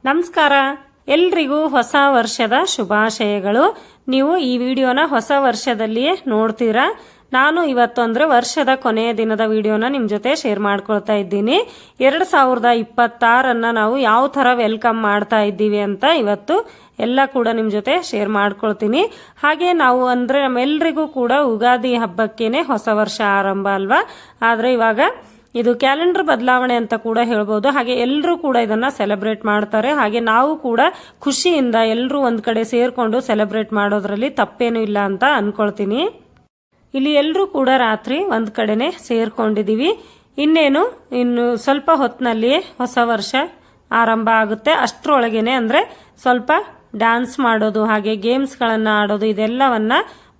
ನಮಸ್ಕಾರ, ಎಲ್ರಿಗೂ ಹೊಸ ವರ್ಷದ ಶುಭಾಶಯಗಳು. ನೀವು ಈ ವಿಡಿಯೋನ ಹೊಸ ವರ್ಷದಲ್ಲಿಯೇ ನೋಡ್ತೀರಾ. ನಾನು ಇವತ್ತು ಅಂದ್ರೆ ವರ್ಷದ ಕೊನೆಯ ದಿನದ ವಿಡಿಯೋನ ನಿಮ್ ಜೊತೆ ಶೇರ್ ಮಾಡ್ಕೊಳ್ತಾ ಇದ್ದೀನಿ. 2026 ನಾವು ಯಾವ ತರ ವೆಲ್ಕಮ್ ಮಾಡ್ತಾ ಇದ್ದೀವಿ ಅಂತ ಇವತ್ತು ಎಲ್ಲ ಕೂಡ ನಿಮ್ ಜೊತೆ ಶೇರ್ ಮಾಡ್ಕೊಳ್ತೀನಿ. ಹಾಗೆ ನಾವು ಅಂದ್ರೆ ನಮ್ಮೆಲ್ರಿಗೂ ಕೂಡ ಯುಗಾದಿ ಹಬ್ಬಕ್ಕೇನೆ ಹೊಸ ವರ್ಷ ಆರಂಭ ಅಲ್ವಾ. ಆದ್ರೆ ಇವಾಗ ಇದು ಕ್ಯಾಲೆಂಡರ್ ಬದಲಾವಣೆ ಅಂತ ಕೂಡ ಹೇಳ್ಬೋದು. ಹಾಗೆ ಎಲ್ಲರೂ ಕೂಡ ಇದನ್ನ ಸೆಲೆಬ್ರೇಟ್ ಮಾಡ್ತಾರೆ. ಹಾಗೆ ನಾವು ಕೂಡ ಖುಷಿಯಿಂದ ಎಲ್ಲರೂ ಒಂದ್ ಕಡೆ ಸೇರ್ಕೊಂಡು ಸೆಲೆಬ್ರೇಟ್ ಮಾಡೋದ್ರಲ್ಲಿ ತಪ್ಪೇನು ಇಲ್ಲ ಅಂತ ಅನ್ಕೊಳ್ತೀನಿ. ಇಲ್ಲಿ ಎಲ್ಲರೂ ಕೂಡ ರಾತ್ರಿ ಒಂದ್ ಕಡೆನೆ ಸೇರ್ಕೊಂಡಿದೀವಿ. ಇನ್ನು ಸ್ವಲ್ಪ ಹೊತ್ತಿನಲ್ಲಿಯೇ ಹೊಸ ವರ್ಷ ಆರಂಭ ಆಗುತ್ತೆ. ಅಷ್ಟರೊಳಗೇನೆ ಅಂದ್ರೆ ಸ್ವಲ್ಪ ಡ್ಯಾನ್ಸ್ ಮಾಡೋದು ಹಾಗೆ ಗೇಮ್ಸ್ ಗಳನ್ನ ಆಡೋದು ಇದೆಲ್ಲವನ್ನ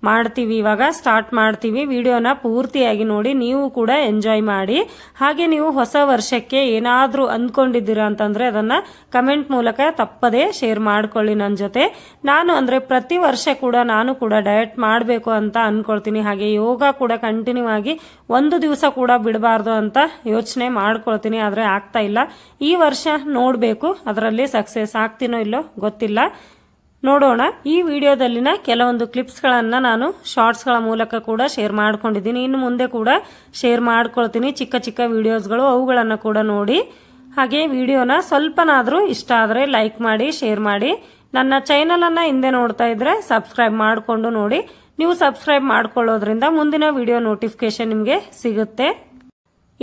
ಮಾಡ್ತೀವಿ. ಇವಾಗ ಸ್ಟಾರ್ಟ್ ಮಾಡ್ತೀವಿ. ವಿಡಿಯೋನ ಪೂರ್ತಿಯಾಗಿ ನೋಡಿ, ನೀವು ಕೂಡ ಎಂಜಾಯ್ ಮಾಡಿ. ಹಾಗೆ ನೀವು ಹೊಸ ವರ್ಷಕ್ಕೆ ಏನಾದ್ರೂ ಅಂದ್ಕೊಂಡಿದ್ದೀರಾ ಅಂತಂದ್ರೆ ಅದನ್ನ ಕಮೆಂಟ್ ಮೂಲಕ ತಪ್ಪದೇ ಶೇರ್ ಮಾಡ್ಕೊಳ್ಳಿ ನನ್ನ ಜೊತೆ. ನಾನು ಅಂದ್ರೆ ಪ್ರತಿ ವರ್ಷ ಕೂಡ ನಾನು ಕೂಡ ಡಯಟ್ ಮಾಡಬೇಕು ಅಂತ ಅನ್ಕೊಳ್ತೀನಿ. ಹಾಗೆ ಯೋಗ ಕೂಡ ಕಂಟಿನ್ಯೂ ಆಗಿ ಒಂದು ದಿವಸ ಕೂಡ ಬಿಡಬಾರ್ದು ಅಂತ ಯೋಚನೆ ಮಾಡ್ಕೊಳ್ತೀನಿ. ಆದ್ರೆ ಆಗ್ತಾ ಇಲ್ಲ. ಈ ವರ್ಷ ನೋಡ್ಬೇಕು, ಅದರಲ್ಲಿ ಸಕ್ಸಸ್ ಆಗ್ತೀನೋ ಇಲ್ಲೋ ಗೊತ್ತಿಲ್ಲ, ನೋಡೋಣ. ಈ ವಿಡಿಯೋದಲ್ಲಿನ ಕೆಲವೊಂದು ಕ್ಲಿಪ್ಸ್ ಗಳನ್ನ ನಾನು ಶಾರ್ಟ್ಸ್ ಗಳ ಮೂಲಕ ಕೂಡ ಶೇರ್ ಮಾಡ್ಕೊಂಡಿದ್ದೀನಿ. ಇನ್ನು ಮುಂದೆ ಕೂಡ ಶೇರ್ ಮಾಡ್ಕೊಳ್ತೀನಿ ಚಿಕ್ಕ ಚಿಕ್ಕ ವಿಡಿಯೋಸ್ಗಳು, ಅವುಗಳನ್ನ ಕೂಡ ನೋಡಿ. ಹಾಗೆ ವಿಡಿಯೋನ ಸ್ವಲ್ಪನಾದ್ರೂ ಇಷ್ಟ ಆದ್ರೆ ಲೈಕ್ ಮಾಡಿ, ಶೇರ್ ಮಾಡಿ. ನನ್ನ ಚಾನೆಲ್ ಅನ್ನ ಹಿಂದೆ ನೋಡ್ತಾ ಇದ್ರೆ ಸಬ್ಸ್ಕ್ರೈಬ್ ಮಾಡ್ಕೊಂಡು ನೋಡಿ. ನೀವು ಸಬ್ಸ್ಕ್ರೈಬ್ ಮಾಡ್ಕೊಳ್ಳೋದ್ರಿಂದ ಮುಂದಿನ ವಿಡಿಯೋ ನೋಟಿಫಿಕೇಶನ್ ನಿಮ್ಗೆ ಸಿಗುತ್ತೆ.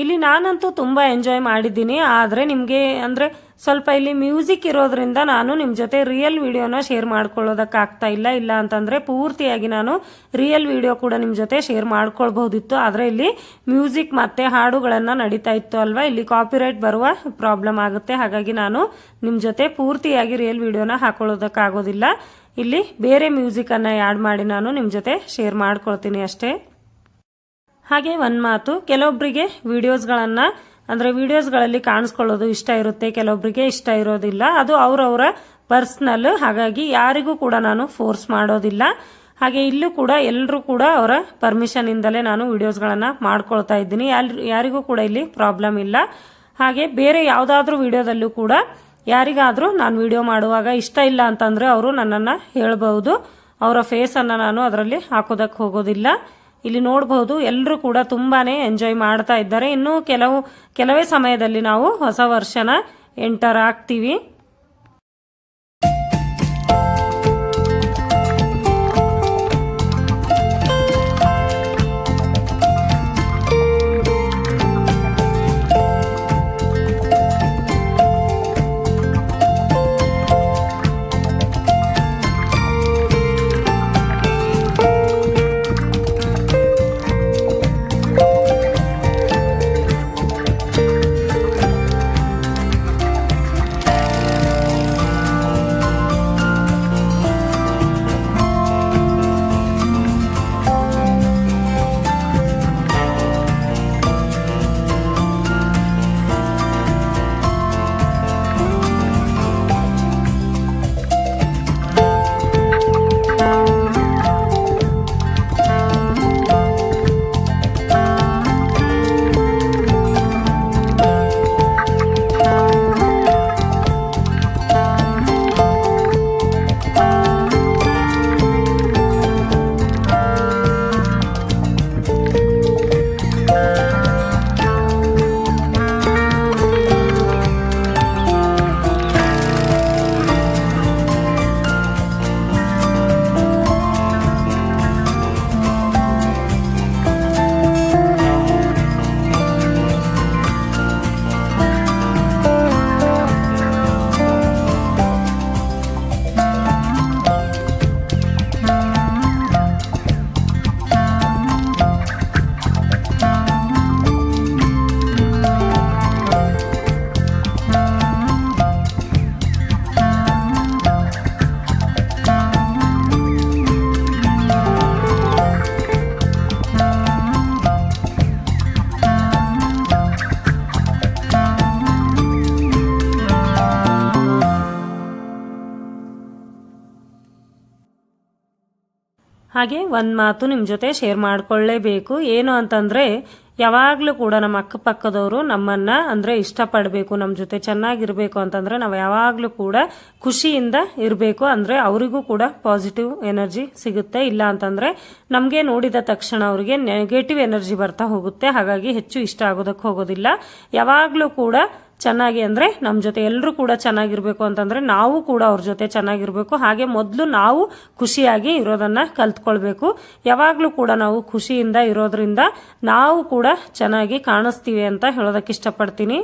ಇಲ್ಲಿ ನಾನಂತೂ ತುಂಬಾ ಎಂಜಾಯ್ ಮಾಡಿದ್ದೀನಿ. ಆದ್ರೆ ನಿಮ್ಗೆ ಅಂದ್ರೆ ಸ್ವಲ್ಪ ಇಲ್ಲಿ ಮ್ಯೂಸಿಕ್ ಇರೋದ್ರಿಂದ ನಾನು ನಿಮ್ ಜೊತೆ ರಿಯಲ್ ವಿಡಿಯೋನ ಶೇರ್ ಮಾಡ್ಕೊಳ್ಳೋದಕ್ಕಾಗ್ತಾ ಇಲ್ಲ ಅಂತಂದ್ರೆ ಪೂರ್ತಿಯಾಗಿ ನಾನು ರಿಯಲ್ ವಿಡಿಯೋ ಕೂಡ ನಿಮ್ ಜೊತೆ ಶೇರ್ ಮಾಡ್ಕೊಳ್ಬಹುದಿತ್ತು. ಆದ್ರೆ ಇಲ್ಲಿ ಮ್ಯೂಸಿಕ್ ಮತ್ತೆ ಹಾಡುಗಳನ್ನ ನಡೀತಾ ಇತ್ತು ಅಲ್ವಾ, ಇಲ್ಲಿ ಕಾಪಿರೈಟ್ ಬರುವ ಪ್ರಾಬ್ಲಮ್ ಆಗುತ್ತೆ. ಹಾಗಾಗಿ ನಾನು ನಿಮ್ ಜೊತೆ ಪೂರ್ತಿಯಾಗಿ ರಿಯಲ್ ವಿಡಿಯೋನ ಹಾಕೊಳ್ಳೋದಕ್ಕಾಗೋದಿಲ್ಲ. ಇಲ್ಲಿ ಬೇರೆ ಮ್ಯೂಸಿಕ್ ಅನ್ನ ಆಡ್ ಮಾಡಿ ನಾನು ನಿಮ್ ಜೊತೆ ಶೇರ್ ಮಾಡ್ಕೊಳ್ತೀನಿ ಅಷ್ಟೇ. ಹಾಗೆ ಒಂದ್ ಮಾತು, ಕೆಲವೊಬ್ಬರಿಗೆ ವಿಡಿಯೋಸ್ಗಳಲ್ಲಿ ಕಾಣಿಸ್ಕೊಳ್ಳೋದು ಇಷ್ಟ ಇರುತ್ತೆ, ಕೆಲವೊಬ್ಬರಿಗೆ ಇಷ್ಟ ಇರೋದಿಲ್ಲ. ಅದು ಅವರವರ ಪರ್ಸನಲ್. ಹಾಗಾಗಿ ಯಾರಿಗೂ ಕೂಡ ನಾನು ಫೋರ್ಸ್ ಮಾಡೋದಿಲ್ಲ. ಹಾಗೆ ಇಲ್ಲೂ ಕೂಡ ಎಲ್ಲರೂ ಕೂಡ ಅವರ ಪರ್ಮಿಷನ್ ಇಂದಲೇ ನಾನು ವಿಡಿಯೋಸ್ಗಳನ್ನ ಮಾಡ್ಕೊಳ್ತಾ ಇದ್ದೀನಿ. ಯಾರಿಗೂ ಕೂಡ ಇಲ್ಲಿ ಪ್ರಾಬ್ಲಮ್ ಇಲ್ಲ. ಹಾಗೆ ಬೇರೆ ಯಾವ್ದಾದ್ರೂ ವಿಡಿಯೋದಲ್ಲೂ ಕೂಡ ಯಾರಿಗಾದ್ರೂ ನಾನು ವಿಡಿಯೋ ಮಾಡುವಾಗ ಇಷ್ಟ ಇಲ್ಲ ಅಂತಂದ್ರೆ ಅವರು ನನ್ನನ್ನ ಹೇಳಬಹುದು. ಅವರ ಫೇಸ್ ಅನ್ನ ನಾನು ಅದರಲ್ಲಿ ಹಾಕೋದಕ್ಕೆ ಹೋಗೋದಿಲ್ಲ. ಇಲ್ಲಿ ನೋಡಬಹುದು ಎಲ್ಲರೂ ಕೂಡ ತುಂಬಾನೇ ಎಂಜಾಯ್ ಮಾಡ್ತಾ ಇದ್ದಾರೆ. ಇನ್ನು ಕೆಲವೇ ಸಮಯದಲ್ಲಿ ನಾವು ಹೊಸ ವರ್ಷನ ಎಂಟರ್ ಆಗ್ತೀವಿ. ಹಾಗೆ ಒಂದ್ ಮಾತು ನಿಮ್ ಜೊತೆ ಶೇರ್ ಮಾಡ್ಕೊಳ್ಳೇಬೇಕು. ಏನು ಅಂತಂದ್ರೆ ಯಾವಾಗಲೂ ಕೂಡ ನಮ್ಮ ಅಕ್ಕಪಕ್ಕದವರು ನಮ್ಮನ್ನ ಅಂದ್ರೆ ಇಷ್ಟಪಡಬೇಕು, ನಮ್ಮ ಜೊತೆ ಚೆನ್ನಾಗಿರ್ಬೇಕು ಅಂತಂದ್ರೆ ನಾವು ಯಾವಾಗಲೂ ಕೂಡ ಖುಷಿಯಿಂದ ಇರಬೇಕು. ಅಂದ್ರೆ ಅವರಿಗೂ ಕೂಡ ಪಾಸಿಟಿವ್ ಎನರ್ಜಿ ಸಿಗುತ್ತೆ. ಇಲ್ಲ ಅಂತಂದ್ರೆ ನಮಗೆ ನೋಡಿದ ತಕ್ಷಣ ಅವರಿಗೆ ನೆಗೆಟಿವ್ ಎನರ್ಜಿ ಬರ್ತಾ ಹೋಗುತ್ತೆ. ಹಾಗಾಗಿ ಹೆಚ್ಚು ಇಷ್ಟ ಆಗೋದಕ್ಕೆ ಹೋಗೋದಿಲ್ಲ. ಯಾವಾಗಲೂ ಕೂಡ ಚೆನ್ನಾಗಿ ಅಂದ್ರೆ ನಮ್ಮ ಜೊತೆ ಎಲ್ಲರೂ ಕೂಡ ಚೆನ್ನಾಗಿರ್ಬೇಕು ಅಂತಂದ್ರೆ ನಾವು ಕೂಡ ಅವ್ರ ಜೊತೆ ಚೆನ್ನಾಗಿರ್ಬೇಕು. ಹಾಗೆ ಮೊದಲು ನಾವು ಖುಷಿಯಾಗಿ ಇರೋದನ್ನ ಕಲ್ತ್ಕೊಳ್ಬೇಕು. ಯಾವಾಗಲೂ ಕೂಡ ನಾವು ಖುಷಿಯಿಂದ ಇರೋದ್ರಿಂದ ನಾವು ಕೂಡ ಚೆನ್ನಾಗಿ ಕಾಣಿಸ್ತೀವಿ ಅಂತ ಹೇಳೋದಕ್ಕೆ ಇಷ್ಟಪಡ್ತೀನಿ.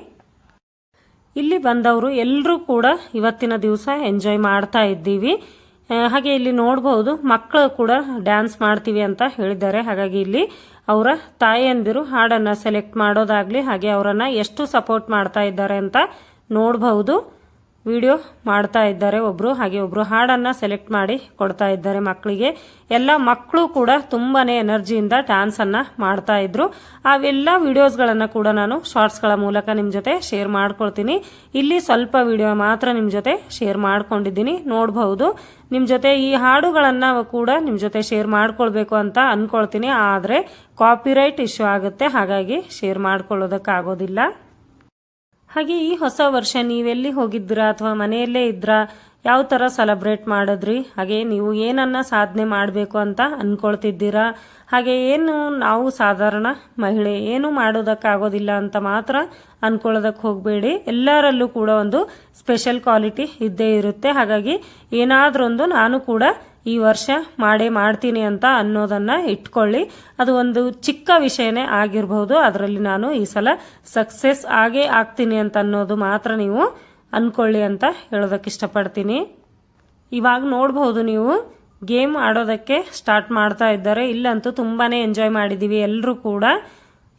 ಇಲ್ಲಿ ಬಂದವರು ಎಲ್ಲರೂ ಕೂಡ ಇವತ್ತಿನ ದಿವಸ ಎಂಜಾಯ್ ಮಾಡ್ತಾ ಇದ್ದೀವಿ. ಹಾಗೆ ಇಲ್ಲಿ ನೋಡಬಹುದು ಮಕ್ಕಳು ಕೂಡ ಡ್ಯಾನ್ಸ್ ಮಾಡ್ತೀವಿ ಅಂತ ಹೇಳಿದ್ದಾರೆ. ಹಾಗಾಗಿ ಇಲ್ಲಿ ಅವರ ತಾಯಿಯಂದಿರು ಹಾಡನ್ನ ಸೆಲೆಕ್ಟ್ ಮಾಡೋದಾಗ್ಲಿ ಹಾಗೆ ಅವರನ್ನ ಎಷ್ಟು ಸಪೋರ್ಟ್ ಮಾಡ್ತಾ ಇದ್ದಾರೆ ಅಂತ ನೋಡಬಹುದು. ವಿಡಿಯೋ ಮಾಡ್ತಾ ಇದ್ದಾರೆ ಒಬ್ರು, ಹಾಗೆ ಒಬ್ರು ಹಾಡನ್ನ ಸೆಲೆಕ್ಟ್ ಮಾಡಿ ಕೊಡ್ತಾ ಇದ್ದಾರೆ ಮಕ್ಕಳಿಗೆ. ಎಲ್ಲ ಮಕ್ಕಳು ಕೂಡ ತುಂಬಾನೇ ಎನರ್ಜಿಯಿಂದ ಡ್ಯಾನ್ಸ್ ಅನ್ನ ಮಾಡ್ತಾ ಇದ್ರು. ಅವೆಲ್ಲ ವಿಡಿಯೋಸ್ಗಳನ್ನ ಕೂಡ ನಾನು ಶಾರ್ಟ್ಸ್ಗಳ ಮೂಲಕ ನಿಮ್ ಜೊತೆ ಶೇರ್ ಮಾಡ್ಕೊಳ್ತೀನಿ. ಇಲ್ಲಿ ಸ್ವಲ್ಪ ವಿಡಿಯೋ ಮಾತ್ರ ನಿಮ್ ಜೊತೆ ಶೇರ್ ಮಾಡ್ಕೊಂಡಿದ್ದೀನಿ, ನೋಡಬಹುದು. ನಿಮ್ ಜೊತೆ ಈ ಹಾಡುಗಳನ್ನ ಕೂಡ ನಿಮ್ ಜೊತೆ ಶೇರ್ ಮಾಡ್ಕೊಳ್ಬೇಕು ಅಂತ ಅನ್ಕೊಳ್ತೀನಿ. ಆದ್ರೆ ಕಾಪಿರೈಟ್ ಇಶ್ಯೂ ಆಗುತ್ತೆ, ಹಾಗಾಗಿ ಶೇರ್ ಮಾಡ್ಕೊಳ್ಳೋದಕ್ಕಾಗೋದಿಲ್ಲ. ಹಾಗೆ ಈ ಹೊಸ ವರ್ಷ ನೀವೆಲ್ಲಿ ಹೋಗಿದ್ದೀರಾ ಅಥವಾ ಮನೆಯಲ್ಲೇ ಇದ್ರಾ, ಯಾವ ತರ ಸೆಲೆಬ್ರೇಟ್ ಮಾಡಿದ್ರಿ, ಹಾಗೆ ನೀವು ಏನನ್ನ ಸಾಧನೆ ಮಾಡಬೇಕು ಅಂತ ಅನ್ಕೊಳ್ತಿದ್ದೀರಾ, ಹಾಗೆ ಏನು ನಾವು ಸಾಧಾರಣ ಮಹಿಳೆ ಏನು ಮಾಡೋದಕ್ಕಾಗೋದಿಲ್ಲ ಅಂತ ಮಾತ್ರ ಅನ್ಕೊಳ್ಳೋದಕ್ಕೆ ಹೋಗಬೇಡಿ. ಎಲ್ಲರಲ್ಲೂ ಕೂಡ ಒಂದು ಸ್ಪೆಷಲ್ ಕ್ವಾಲಿಟಿ ಇದ್ದೇ ಇರುತ್ತೆ. ಹಾಗಾಗಿ ಏನಾದ್ರೊಂದು ನಾನು ಕೂಡ ಈ ವರ್ಷ ಮಾಡೇ ಮಾಡ್ತೀನಿ ಅಂತ ಅನ್ನೋದನ್ನ ಇಟ್ಕೊಳ್ಳಿ. ಅದು ಒಂದು ಚಿಕ್ಕ ವಿಷಯನೇ ಆಗಿರಬಹುದು, ಅದರಲ್ಲಿ ನಾನು ಈ ಸಲ ಸಕ್ಸೆಸ್ ಆಗೇ ಆಗ್ತೀನಿ ಅಂತ ಅನ್ನೋದು ಮಾತ್ರ ನೀವು ಅನ್ಕೊಳ್ಳಿ ಅಂತ ಹೇಳೋದಕ್ಕೆ ಇಷ್ಟಪಡ್ತೀನಿ. ಇವಾಗ ನೋಡಬಹುದು ನೀವು ಗೇಮ್ ಆಡೋದಕ್ಕೆ ಸ್ಟಾರ್ಟ್ ಮಾಡ್ತಾ ಇದ್ದಾರೆ. ಇಲ್ಲಂತೂ ತುಂಬಾನೇ ಎಂಜಾಯ್ ಮಾಡಿದೀವಿ ಎಲ್ಲರೂ ಕೂಡ.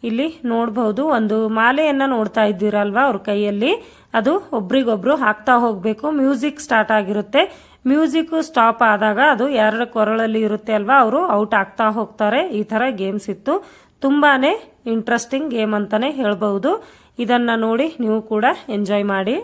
ಇಲ್ಲಿ ನೋಡಬಹುದು ಒಂದು ಮಾಲೆಯನ್ನ ನೋಡ್ತಾ ಇದ್ದೀರಲ್ವಾ ಅವ್ರ ಕೈಯಲ್ಲಿ, ಅದು ಒಬ್ರಿಗೊಬ್ರು ಹಾಕ್ತಾ ಹೋಗ್ಬೇಕು. ಮ್ಯೂಸಿಕ್ ಸ್ಟಾರ್ಟ್ ಆಗಿರುತ್ತೆ. ಮ್ಯೂಸಿಕ್ ಸ್ಟಾಪ್ ಆದಾಗ ಅದು ಯಾರ ಕೊರಳಲ್ಲಿ ಇರುತ್ತೆ ಅಲ್ವಾ, ಅವರು ಔಟ್ ಆಗ್ತಾ ಹೋಗ್ತಾರೆ. ಈ ತರ ಗೇಮ್ಸ್ ಇತ್ತು. ತುಂಬಾನೇ ಇಂಟ್ರೆಸ್ಟಿಂಗ್ ಗೇಮ್ ಅಂತಾನೆ ಹೇಳ್ಬಹುದು. ಇದನ್ನ ನೋಡಿ ನೀವು ಕೂಡ ಎಂಜಾಯ್ ಮಾಡಿ.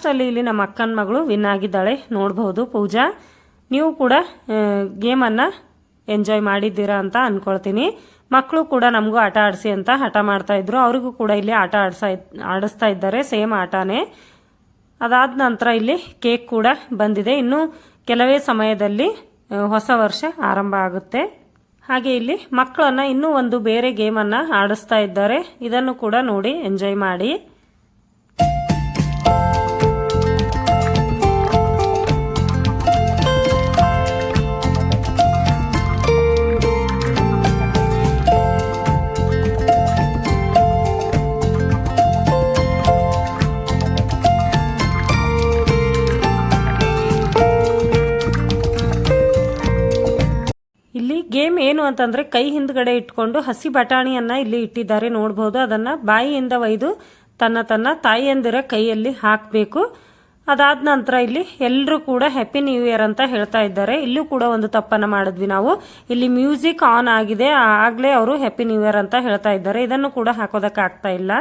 ಲಾಸ್ಟಲ್ಲಿ ಇಲ್ಲಿ ನಮ್ಮ ಅಕ್ಕನ ಮಗಳು ವಿನ್ ಆಗಿದ್ದಾಳೆ ನೋಡಬಹುದು ಪೂಜಾ. ನೀವು ಕೂಡ ಗೇಮನ್ನು ಎಂಜಾಯ್ ಮಾಡಿದ್ದೀರಾ ಅಂತ ಅಂದ್ಕೊಳ್ತೀನಿ. ಮಕ್ಕಳು ಕೂಡ ನಮಗೂ ಆಟ ಆಡಿಸಿ ಅಂತ ಹಠ ಮಾಡ್ತಾ ಇದ್ರು. ಅವ್ರಿಗೂ ಕೂಡ ಇಲ್ಲಿ ಆಟ ಆಡಿಸ್ತಾ ಇದ್ದಾರೆ, ಸೇಮ್ ಆಟನೇ. ಅದಾದ ನಂತರ ಇಲ್ಲಿ ಕೇಕ್ ಕೂಡ ಬಂದಿದೆ. ಇನ್ನು ಕೆಲವೇ ಸಮಯದಲ್ಲಿ ಹೊಸ ವರ್ಷ ಆರಂಭ ಆಗುತ್ತೆ. ಹಾಗೆ ಇಲ್ಲಿ ಮಕ್ಕಳನ್ನ ಇನ್ನೂ ಒಂದು ಬೇರೆ ಗೇಮನ್ನು ಆಡಿಸ್ತಾ ಇದ್ದಾರೆ. ಇದನ್ನು ಕೂಡ ನೋಡಿ ಎಂಜಾಯ್ ಮಾಡಿ. ಇಲ್ಲಿ ಗೇಮ್ ಏನು ಅಂತಂದ್ರೆ ಕೈ ಹಿಂದ್ಗಡೆ ಇಟ್ಕೊಂಡು ಹಸಿ ಬಟಾಣಿಯನ್ನ ಇಲ್ಲಿ ಇಟ್ಟಿದ್ದಾರೆ ನೋಡಬಹುದು. ಅದನ್ನ ಬಾಯಿಯಿಂದ ಒಯ್ದು ತನ್ನ ತಾಯಿಯಂದಿರ ಕೈಯಲ್ಲಿ ಹಾಕಬೇಕು. ಅದಾದ ನಂತರ ಇಲ್ಲಿ ಎಲ್ಲರೂ ಕೂಡ ಹ್ಯಾಪಿ ನ್ಯೂ ಇಯರ್ ಅಂತ ಹೇಳ್ತಾ ಇದ್ದಾರೆ. ಇಲ್ಲೂ ಕೂಡ ಒಂದು ತಪ್ಪನ್ನ ಮಾಡಿದ್ವಿ ನಾವು. ಇಲ್ಲಿ ಮ್ಯೂಸಿಕ್ ಆನ್ ಆಗಿದೆ, ಆಗ್ಲೇ ಅವರು ಹ್ಯಾಪಿ ನ್ಯೂ ಇಯರ್ ಅಂತ ಹೇಳ್ತಾ ಇದ್ದಾರೆ. ಇದನ್ನು ಕೂಡ ಹಾಕೋದಕ್ಕೆ ಆಗ್ತಾ ಇಲ್ಲ.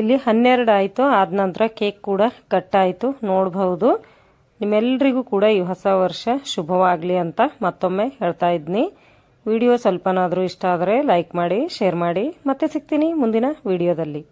ಇಲ್ಲಿ 12 ಆಯಿತು. ಆದ ನಂತರ ಕೇಕ್ ಕೂಡ ಕಟ್ ಆಯಿತು ನೋಡಬಹುದು. ನಿಮ್ಮೆಲ್ಲರಿಗೂ ಕೂಡ ಈ ಹೊಸ ವರ್ಷ ಶುಭವಾಗಲಿ ಅಂತ ಮತ್ತೊಮ್ಮೆ ಹೇಳ್ತಾ ಇದ್ದೀನಿ. ವಿಡಿಯೋ ಸ್ವಲ್ಪನಾದರೂ ಇಷ್ಟ ಆದರೆ ಲೈಕ್ ಮಾಡಿ, ಶೇರ್ ಮಾಡಿ. ಮತ್ತೆ ಸಿಗ್ತೀನಿ ಮುಂದಿನ ವಿಡಿಯೋದಲ್ಲಿ.